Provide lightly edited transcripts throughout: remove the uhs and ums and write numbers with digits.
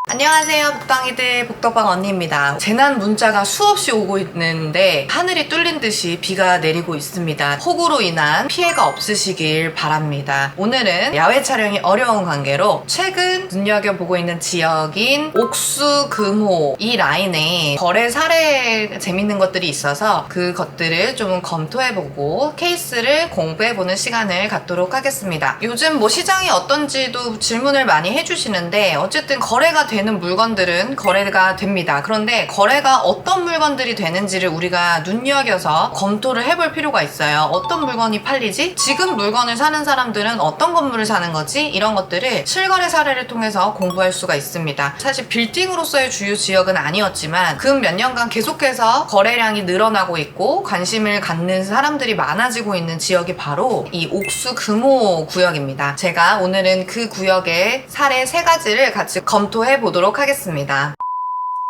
안녕하세요, 복덩이들, 복덕방 언니입니다. 재난 문자가 수없이 오고 있는데 하늘이 뚫린 듯이 비가 내리고 있습니다. 폭우로 인한 피해가 없으시길 바랍니다. 오늘은 야외 촬영이 어려운 관계로 최근 눈여겨보고 있는 지역인 옥수, 금호 이 라인에 거래 사례 재밌는 것들이 있어서 그것들을 좀 검토해보고 케이스를 공부해보는 시간을 갖도록 하겠습니다. 요즘 뭐 시장이 어떤지도 질문을 많이 해주시는데 어쨌든 거래가 되는 물건들은 거래가 됩니다. 그런데 거래가 어떤 물건들이 되는지를 우리가 눈여겨서 검토를 해볼 필요가 있어요. 어떤 물건이 팔리지? 지금 물건을 사는 사람들은 어떤 건물을 사는 거지? 이런 것들을 실거래 사례를 통해서 공부할 수가 있습니다. 사실 빌딩으로서의 주요 지역은 아니었지만 근 몇 년간 계속해서 거래량이 늘어나고 있고 관심을 갖는 사람들이 많아지고 있는 지역이 바로 이 옥수 금호 구역입니다. 제가 오늘은 그 구역의 사례 3가지를 같이 검토해 보도록 하겠습니다.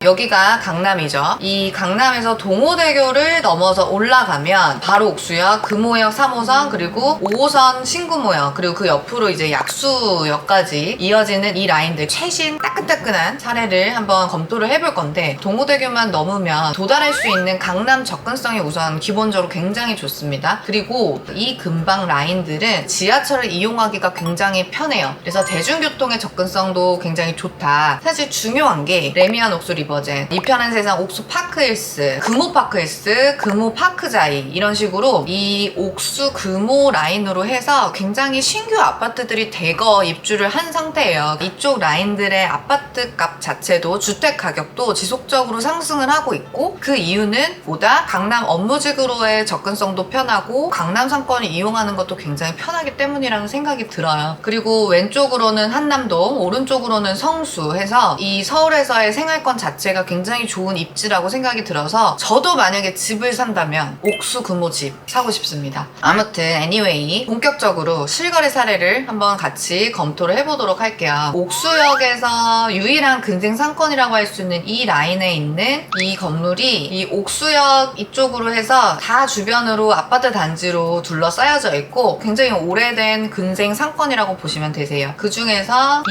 여기가 강남이죠. 이 강남에서 동호대교를 넘어서 올라가면 바로 옥수역, 금호역 3호선, 그리고 5호선 신구모역, 그리고 그 옆으로 이제 약수역까지 이어지는 이 라인들 최신 따끈따끈한 사례를 한번 검토를 해볼 건데, 동호대교만 넘으면 도달할 수 있는 강남 접근성이 우선 기본적으로 굉장히 좋습니다. 그리고 이 근방 라인들은 지하철을 이용하기가 굉장히 편해요. 그래서 대중교통의 접근성도 굉장히 좋다. 사실 중요한 게 레미안 옥수 리버젠, 이 편한 세상 옥수 파크힐스, 금호 파크힐스, 금호 파크자이 이런 식으로 이 옥수 금호 라인으로 해서 굉장히 신규 아파트들이 대거 입주를 한 상태예요. 이쪽 라인들의 아파트 값 자체도 주택 가격도 지속적으로 상승을 하고 있고, 그 이유는 보다 강남 업무직으로의 접근성도 편하고 강남 상권을 이용하는 것도 굉장히 편하기 때문이라는 생각이 들어요. 그리고 왼쪽으로는 한남동, 오른쪽으로는 성수 해서 이 서울에서의 생활권 자체가 굉장히 좋은 입지라고 생각이 들어서 저도 만약에 집을 산다면 옥수 금호 집 사고 싶습니다. 아무튼 anyway 본격적으로 실거래 사례를 한번 같이 검토를 해보도록 할게요. 옥수역에서 유일한 근생 상권이라고 할 수 있는 이 라인에 있는 이 건물이 이 옥수역 이쪽으로 해서 다 주변으로 아파트 단지로 둘러싸여져 있고 굉장히 오래된 근생 상권이라고 보시면 되세요. 그 중에서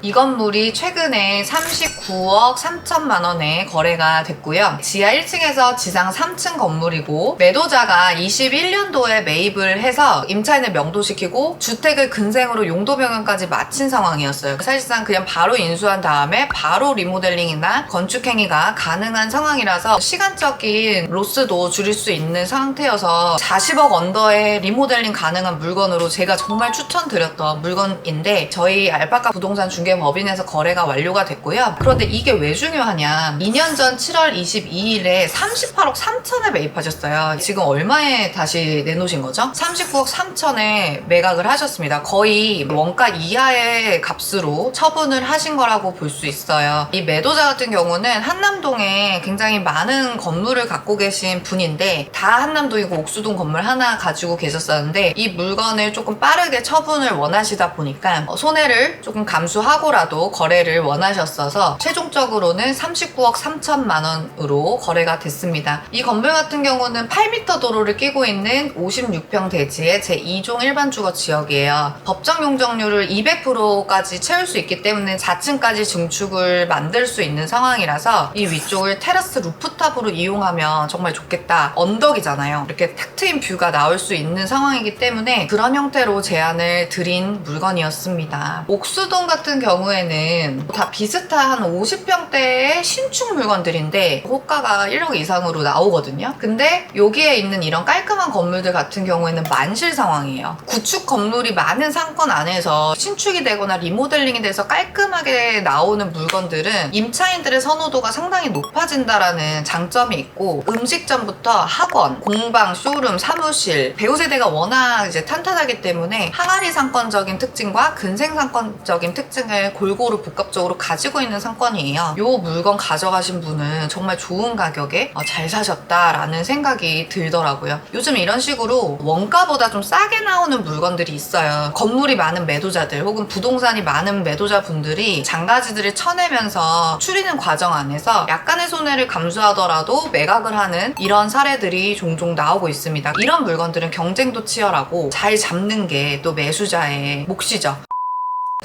이 건물이 최근에 39억 3천만 원에 거래가 됐고요. 지하 1층에서 지상 3층 건물이고 매도자가 21년도에 매입을 해서 임차인을 명도시키고 주택을 근생으로 용도 변경까지 마친 상황이었어요. 사실상 그냥 바로 인수한 다음에 바로 리모델링이나 건축 행위가 가능한 상황이라서 시간적인 로스도 줄일 수 있는 상태여서 40억 언더의 리모델링 가능한 물건으로 제가 정말 추천드렸던 물건인데 저희 알파카 부동산 법인에서 거래가 완료가 됐고요. 그런데 이게 왜 중요하냐, 2년 전 7월 22일에 38억 3천에 매입하셨어요. 지금 얼마에 다시 내놓으신 거죠? 39억 3천에 매각을 하셨습니다. 거의 원가 이하의 값으로 처분을 하신 거라고 볼 수 있어요. 이 매도자 같은 경우는 한남동에 굉장히 많은 건물을 갖고 계신 분인데 다 한남동이고 옥수동 건물 하나 가지고 계셨었는데 이 물건을 조금 빠르게 처분을 원하시다 보니까 손해를 조금 감수하고 라도 거래를 원하셨어서 최종적으로는 39억 3천만 원으로 거래가 됐습니다. 이 건물 같은 경우는 8m 도로를 끼고 있는 56평 대지의 제2종 일반 주거 지역이에요. 법정 용적률을 200%까지 채울 수 있기 때문에 4층까지 증축을 만들 수 있는 상황이라서 이 위쪽을 테라스 루프탑으로 이용하면 정말 좋겠다. 언덕이잖아요. 이렇게 탁 트인 뷰가 나올 수 있는 상황이기 때문에 그런 형태로 제안을 드린 물건이었습니다. 옥수동 같은 경우에는 다 비슷한 50평대의 신축 물건들인데 호가가 1억 이상으로 나오거든요. 근데 여기에 있는 이런 깔끔한 건물들 같은 경우에는 만실 상황이에요. 구축 건물이 많은 상권 안에서 신축이 되거나 리모델링이 돼서 깔끔하게 나오는 물건들은 임차인들의 선호도가 상당히 높아진다라는 장점이 있고, 음식점부터 학원, 공방, 쇼룸, 사무실, 배우 세대가 워낙 이제 탄탄하기 때문에 항아리 상권적인 특징과 근생 상권적인 특징을 골고루 복합적으로 가지고 있는 상권이에요. 이 물건 가져가신 분은 정말 좋은 가격에 잘 사셨다라는 생각이 들더라고요. 요즘 이런 식으로 원가보다 좀 싸게 나오는 물건들이 있어요. 건물이 많은 매도자들 혹은 부동산이 많은 매도자분들이 장가지들을 쳐내면서 추리는 과정 안에서 약간의 손해를 감수하더라도 매각을 하는 이런 사례들이 종종 나오고 있습니다. 이런 물건들은 경쟁도 치열하고 잘 잡는 게 또 매수자의 몫이죠.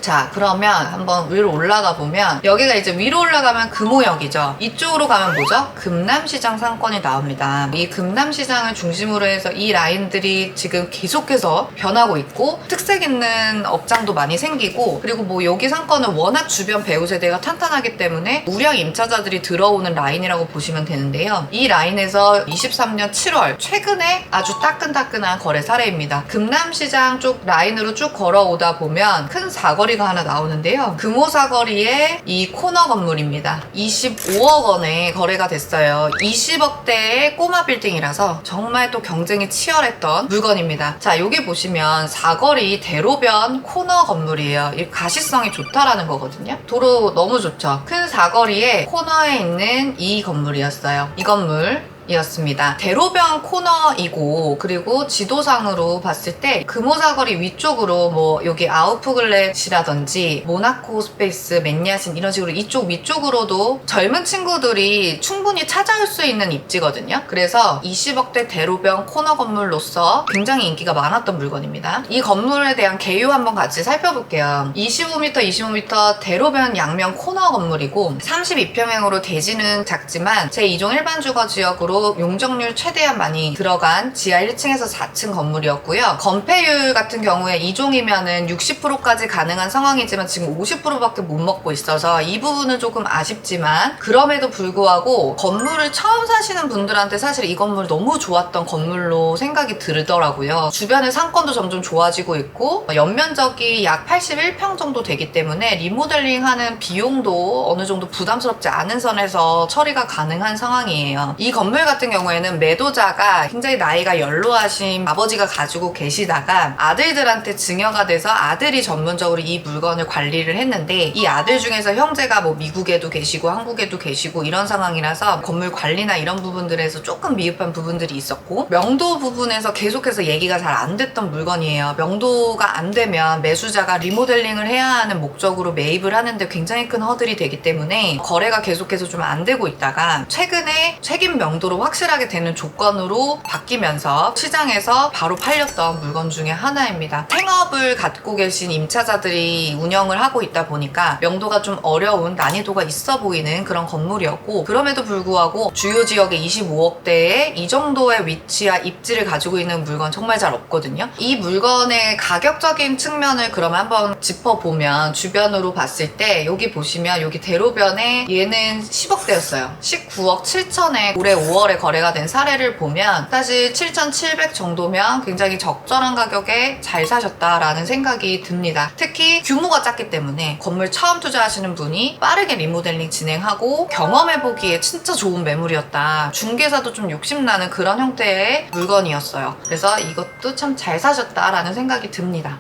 자, 그러면 한번 위로 올라가 보면 여기가 이제 위로 올라가면 금호역이죠. 이쪽으로 가면 뭐죠? 금남시장 상권이 나옵니다. 이 금남시장을 중심으로 해서 이 라인들이 지금 계속해서 변하고 있고 특색 있는 업장도 많이 생기고 그리고 뭐 여기 상권은 워낙 주변 배우 세대가 탄탄하기 때문에 우량 임차자들이 들어오는 라인이라고 보시면 되는데요. 이 라인에서 23년 7월 최근에 아주 따끈따끈한 거래 사례입니다. 금남시장 쪽 라인으로 쭉 걸어오다 보면 큰 사거리가 하나 나오는데요. 금호 사거리에 이 코너 건물입니다. 25억 원에 거래가 됐어요. 20억대의 꼬마 빌딩이라서 정말 또 경쟁이 치열했던 물건입니다. 자, 여기 보시면 사거리 대로변 코너 건물이에요. 이 가시성이 좋다라는 거거든요. 도로 너무 좋죠. 큰 사거리에 코너에 있는 이 건물이었어요. 이 건물 이었습니다. 대로변 코너이고 그리고 지도상으로 봤을 때 금호사거리 위쪽으로 뭐 여기 아우프글렛이라든지 모나코 스페이스, 맨야신 이런 식으로 이쪽 위쪽으로도 젊은 친구들이 충분히 찾아올 수 있는 입지거든요. 그래서 20억대 대로변 코너 건물로서 굉장히 인기가 많았던 물건입니다. 이 건물에 대한 개요 한번 같이 살펴볼게요. 25m, 25m 대로변 양면 코너 건물이고 32평형으로 대지는 작지만 제2종 일반 주거 지역으로 용적률 최대한 많이 들어간 지하 1층에서 4층 건물이었고요. 건폐율 같은 경우에 2종이면은 60%까지 가능한 상황이지만 지금 50%밖에 못 먹고 있어서 이 부분은 조금 아쉽지만 그럼에도 불구하고 건물을 처음 사시는 분들한테 사실 이 건물 너무 좋았던 건물로 생각이 들더라고요. 주변의 상권도 점점 좋아지고 있고 연면적이 약 81평 정도 되기 때문에 리모델링하는 비용도 어느 정도 부담스럽지 않은 선에서 처리가 가능한 상황이에요. 이 건물 같은 경우에는 매도자가 굉장히 나이가 연로하신 아버지가 가지고 계시다가 아들들한테 증여가 돼서 아들이 전문적으로 이 물건을 관리를 했는데 이 아들 중에서 형제가 뭐 미국에도 계시고 한국에도 계시고 이런 상황이라서 건물 관리나 이런 부분들에서 조금 미흡한 부분들이 있었고 명도 부분에서 계속해서 얘기가 잘 안 됐던 물건이에요. 명도가 안 되면 매수자가 리모델링을 해야 하는 목적으로 매입을 하는데 굉장히 큰 허들이 되기 때문에 거래가 계속해서 좀 안 되고 있다가 최근에 책임 명도로 확실하게 되는 조건으로 바뀌면서 시장에서 바로 팔렸던 물건 중에 하나입니다. 생업을 갖고 계신 임차자들이 운영을 하고 있다 보니까 명도가 좀 어려운 난이도가 있어 보이는 그런 건물이었고 그럼에도 불구하고 주요 지역에 25억대에 이 정도의 위치와 입지를 가지고 있는 물건 정말 잘 없거든요. 이 물건의 가격적인 측면을 그러면 한번 짚어보면 주변으로 봤을 때 여기 보시면 여기 대로변에 얘는 10억대였어요. 19억 7천에 올해 5월에 거래가 된 사례를 보면 사실 7,700 정도면 굉장히 적절한 가격에 잘 사셨다라는 생각이 듭니다. 특히 규모가 작기 때문에 건물 처음 투자하시는 분이 빠르게 리모델링 진행하고 경험해보기에 진짜 좋은 매물이었다. 중개사도 좀 욕심나는 그런 형태의 물건이었어요. 그래서 이것도 참 잘 사셨다라는 생각이 듭니다.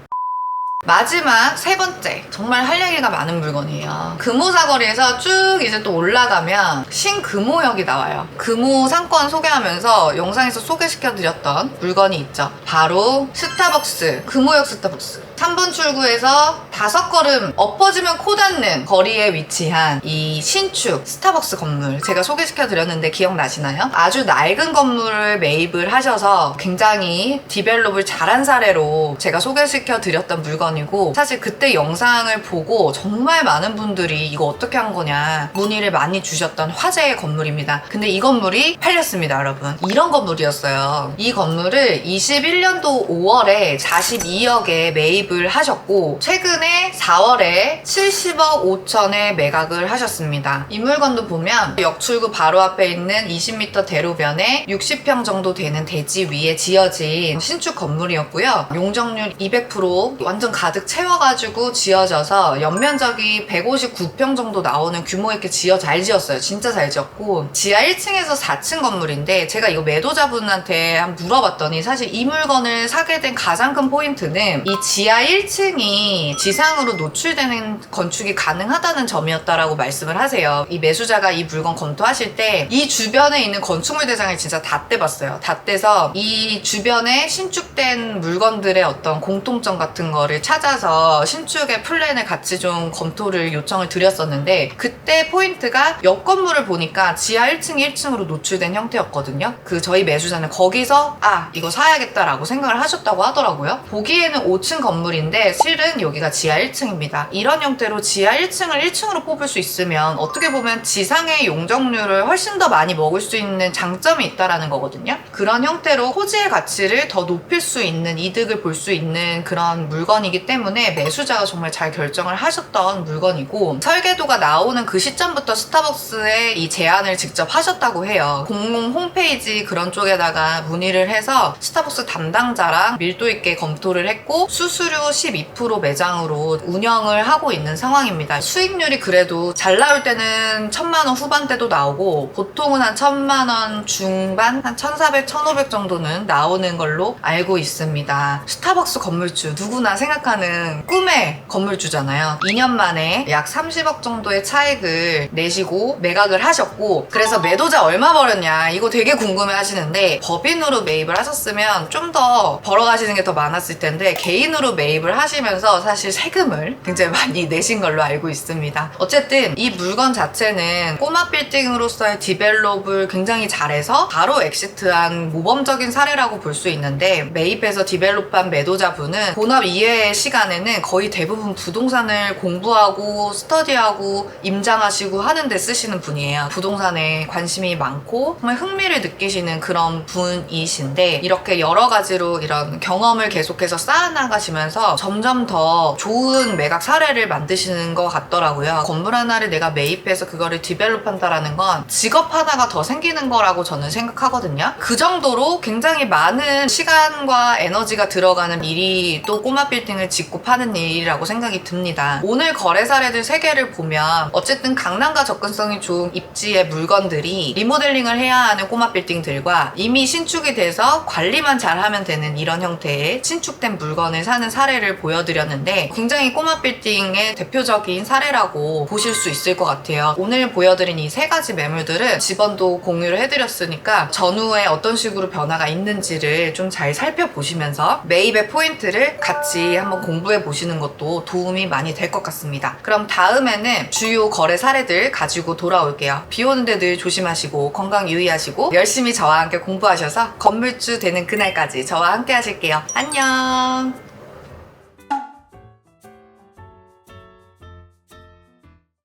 마지막 세 번째 정말 할 얘기가 많은 물건이에요. 금호 사거리에서 쭉 이제 또 올라가면 신금호역이 나와요. 금호 상권 소개하면서 영상에서 소개시켜드렸던 물건이 있죠. 바로 스타벅스, 금호역 스타벅스. 3분 출구에서 5걸음 엎어지면 코 닿는 거리에 위치한 이 신축 스타벅스 건물 제가 소개시켜드렸는데 기억나시나요? 아주 낡은 건물을 매입을 하셔서 굉장히 디벨롭을 잘한 사례로 제가 소개시켜드렸던 물건이고 사실 그때 영상을 보고 정말 많은 분들이 이거 어떻게 한 거냐 문의를 많이 주셨던 화제의 건물입니다. 근데 이 건물이 팔렸습니다, 여러분. 이런 건물이었어요. 이 건물을 21년도 5월에 42억에 매입을 하셨고 최근에 4월에 70억 5천에 매각을 하셨습니다. 이 물건도 보면 역출구 바로 앞에 있는 20m 대로변에 60평 정도 되는 대지 위에 지어진 신축 건물이었고요. 용적률 200% 완전 가득 채워가지고 지어져서 연면적이 159평 정도 나오는 규모 있게 잘 지었어요. 진짜 잘 지었고 지하 1층에서 4층 건물인데 제가 이거 매도자분한테 한번 물어봤더니 사실 이 물건을 사게 된 가장 큰 포인트는 이 지하 1층이 지상으로 노출되는 건축이 가능하다는 점이었다라고 말씀을 하세요. 이 매수자가 이 물건 검토하실 때 이 주변에 있는 건축물 대장을 진짜 다 떼봤어요. 다 떼서 이 주변에 신축된 물건들의 어떤 공통점 같은 거를 찾아서 신축의 플랜을 같이 좀 검토를 요청을 드렸었는데 그때 포인트가 옆 건물을 보니까 지하 1층이 1층으로 노출된 형태였거든요. 저희 매수자는 거기서 이거 사야겠다라고 생각을 하셨다고 하더라고요. 보기에는 5층 건물 건물인데 실은 여기가 지하 1층입니다. 이런 형태로 지하 1층을 1층으로 뽑을 수 있으면 어떻게 보면 지상의 용적률을 훨씬 더 많이 먹을 수 있는 장점이 있다라는 거거든요. 그런 형태로 토지의 가치를 더 높일 수 있는, 이득을 볼 수 있는 그런 물건이기 때문에 매수자가 정말 잘 결정을 하셨던 물건이고, 설계도가 나오는 그 시점부터 스타벅스에 이 제안을 직접 하셨다고 해요. 공공 홈페이지 그런 쪽에다가 문의를 해서 스타벅스 담당자랑 밀도 있게 검토를 했고 수수료 12% 매장으로 운영을 하고 있는 상황입니다. 수익률이 그래도 잘 나올 때는 1,000만 원 후반대도 나오고 보통은 한 1,000만 원 중반, 한 1,400, 1,500 정도는 나오는 걸로 알고 있습니다. 스타벅스 건물주 누구나 생각하는 꿈의 건물주잖아요. 2년 만에 약 30억 정도의 차익을 내시고 매각을 하셨고, 그래서 매도자 얼마 벌었냐 이거 되게 궁금해 하시는데, 법인으로 매입을 하셨으면 좀 더 벌어가시는 게 더 많았을 텐데 개인으로 매입을 하시면서 사실 세금을 굉장히 많이 내신 걸로 알고 있습니다. 어쨌든 이 물건 자체는 꼬마 빌딩으로서의 디벨롭을 굉장히 잘해서 바로 엑시트한 모범적인 사례라고 볼 수 있는데, 매입해서 디벨롭한 매도자분은 본업 이외의 시간에는 거의 대부분 부동산을 공부하고 스터디하고 임장하시고 하는 데 쓰시는 분이에요. 부동산에 관심이 많고 정말 흥미를 느끼시는 그런 분이신데, 이렇게 여러 가지로 이런 경험을 계속해서 쌓아나가시면서 점점 더 좋은 매각 사례를 만드시는 것 같더라고요. 건물 하나를 내가 매입해서 그거를 디벨롭한다라는 건 직업 하나가 더 생기는 거라고 저는 생각하거든요. 그 정도로 굉장히 많은 시간과 에너지가 들어가는 일이 또 꼬마 빌딩을 짓고 파는 일이라고 생각이 듭니다. 오늘 거래 사례들 3개를 보면 어쨌든 강남과 접근성이 좋은 입지의 물건들이 리모델링을 해야 하는 꼬마 빌딩들과 이미 신축이 돼서 관리만 잘하면 되는 이런 형태의 신축된 물건을 사는 사례를 보여드렸는데, 굉장히 꼬마 빌딩의 대표적인 사례라고 보실 수 있을 것 같아요. 오늘 보여드린 이 3가지 매물들은 집원도 공유를 해드렸으니까 전후에 어떤 식으로 변화가 있는지를 좀 잘 살펴보시면서 매입의 포인트를 같이 한번 공부해 보시는 것도 도움이 많이 될 것 같습니다. 그럼 다음에는 주요 거래 사례들 가지고 돌아올게요. 비 오는데 늘 조심하시고 건강 유의하시고 열심히 저와 함께 공부하셔서 건물주 되는 그날까지 저와 함께 하실게요. 안녕.